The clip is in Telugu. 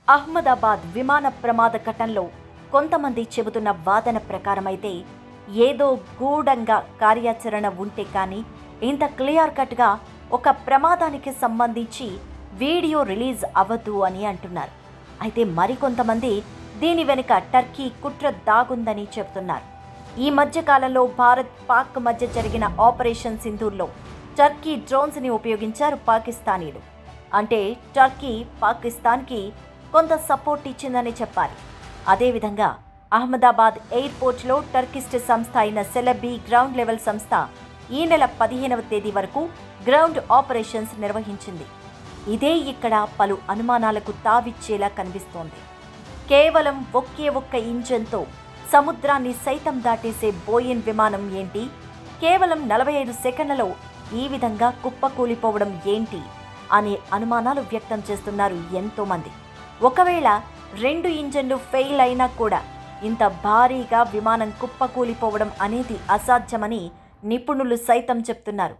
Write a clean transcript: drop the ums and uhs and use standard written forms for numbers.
అహ్మదాబాద్ విమాన ప్రమాద ఘటనలో కొంతమంది చెబుతున్న వాదన ప్రకారమైతే ఏదో గూఢంగా కార్యాచరణ ఉంటే కానీ ఇంత క్లియర్ కట్గా ఒక ప్రమాదానికి సంబంధించి వీడియో రిలీజ్ అవ్వదు అని అంటున్నారు. అయితే మరికొంతమంది దీని వెనుక టర్కీ కుట్ర దాగుందని చెబుతున్నారు. ఈ మధ్య కాలంలో భారత్ పాక్ మధ్య జరిగిన ఆపరేషన్ సింధూర్లో టర్కీ డ్రోన్స్ని ఉపయోగించారు పాకిస్తానీలు. అంటే టర్కీ పాకిస్తాన్కి కొంత సపోర్ట్ ఇచ్చిందని చెప్పాలి. అదేవిధంగా అహ్మదాబాద్ ఎయిర్పోర్ట్లో టర్కిస్ట్ సంస్థ అయిన సెలబీ గ్రౌండ్ లెవెల్ సంస్థ ఈ నెల 15వ తేదీ వరకు గ్రౌండ్ ఆపరేషన్స్ నిర్వహించింది. ఇదే ఇక్కడ పలు అనుమానాలకు తావిచ్చేలా కనిపిస్తోంది. కేవలం ఒక్క ఇంజన్తో సముద్రాన్ని సైతం దాటేసే బోయిన్ విమానం ఏంటి? కేవలం 45 సెకండ్లలో ఈ విధంగా కుప్పకూలిపోవడం ఏంటి అనే అనుమానాలు వ్యక్తం చేస్తున్నారు ఎంతోమంది. ఒకవేళ 2 ఇంజన్లు ఫెయిల్ అయినా కూడా ఇంత భారీగా విమానం కుప్పకూలిపోవడం అనేది అసాధ్యమని నిపుణులు సైతం చెప్తున్నారు.